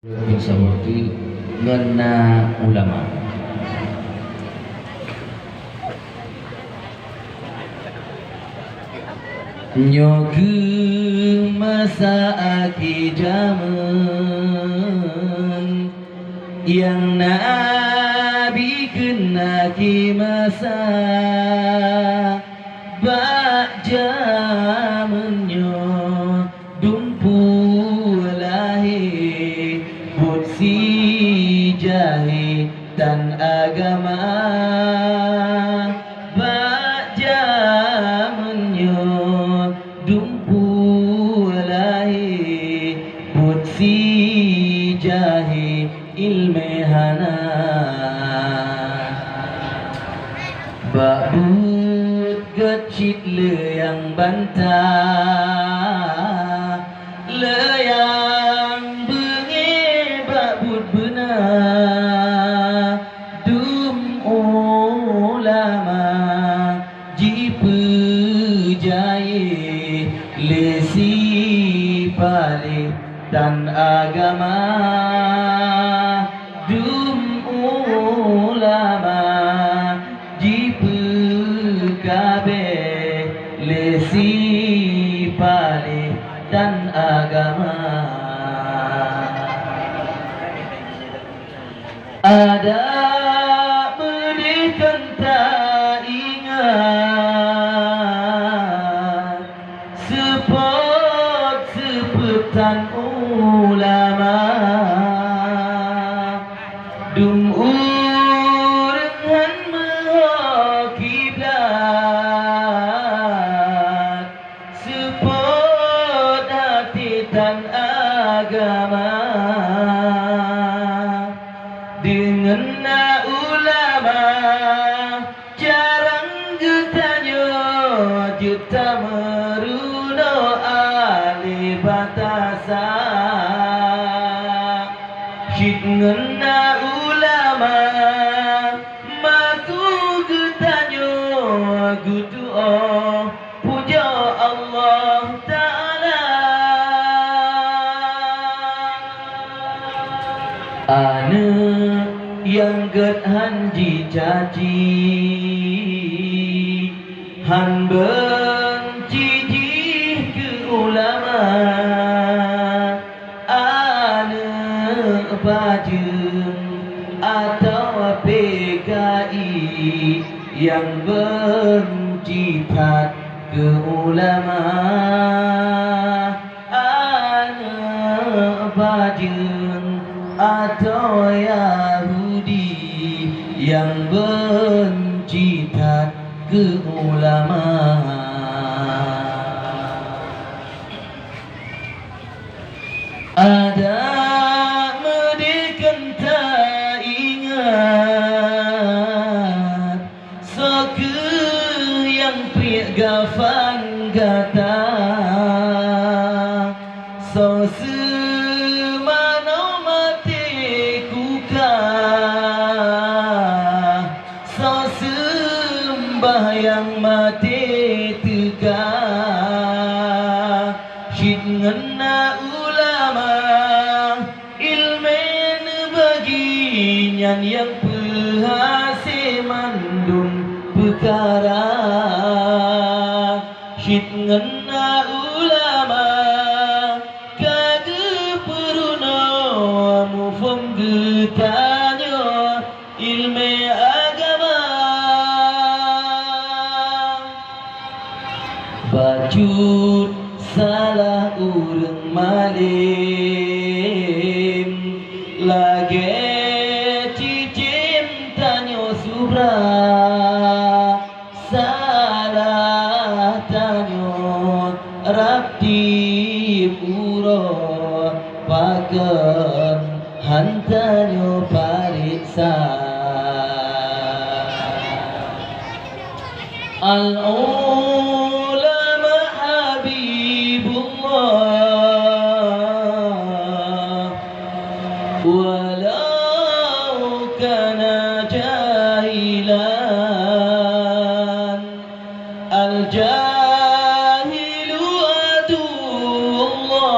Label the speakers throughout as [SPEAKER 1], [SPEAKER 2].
[SPEAKER 1] Bisa waktu ngena ulama nyoge masa aki zaman yang nabi kena ki masa bak zamannya dumpu lahir si jahit dan agama bak zamannya dumpu lahir put si jahit ilmehana bak but gecit le yang bantah le yang dum ulama jipu jai lesi pale dan agama dum ulama jipu kabe lesi pale dan agama ada berikan tak ingat sepetan ulama dum urengan menghakiblat sepot hati dan agama dengan ulama jarang getanya juta meruno ali batasa dengan ulama maku getanya gudu puja Allah Ta'ala ane yang get hanji caci han benci ke ulama ane bajeng atau PKI yang benci ke ulama ane bajeng atau Yahudi yang benci ke ulama ada medikan tak ingat soke yang prik gafan kata so yang mati tegak syid ngena ulama ilmen baginyan yang perhasi mandung perkara syid ngena ulama kage peruna mufum getanya ilme bacut salah urang malim lagi cicim tanyo subra salah tanyo rapti puro paken hantanyo pariksa walau kana jahilan al-jahilu aduullah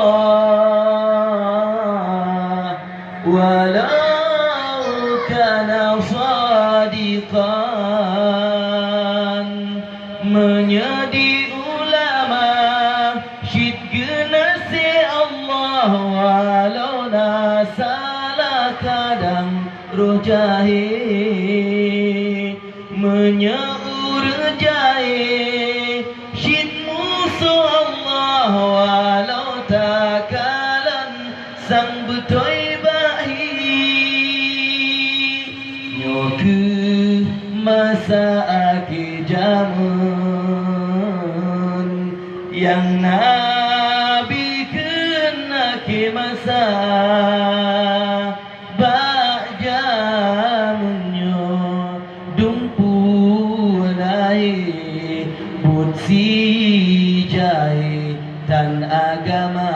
[SPEAKER 1] walau kana sadiqan menjadi ulama syid genasi Allah walau nasalah kadang roh jahil menyaur jahil syid musuh Allah walau takalan sang betoi bahi nyoke masa akhir zaman yang Nabi kena ke masa bak jamunyo dumpu naik butsi jai dan agama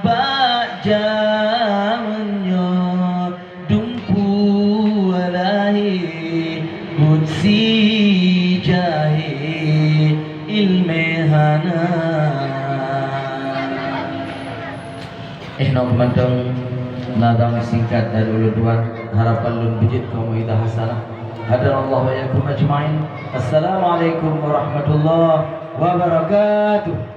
[SPEAKER 1] bak jamunyo dumpu naik butsi jai ilmehana no kemandang nadang singkat dan uluduan harapan lun bujit kaum idah hasanah hadanallahu wa yakum ajmain. Assalamualaikum warahmatullahi wabarakatuh.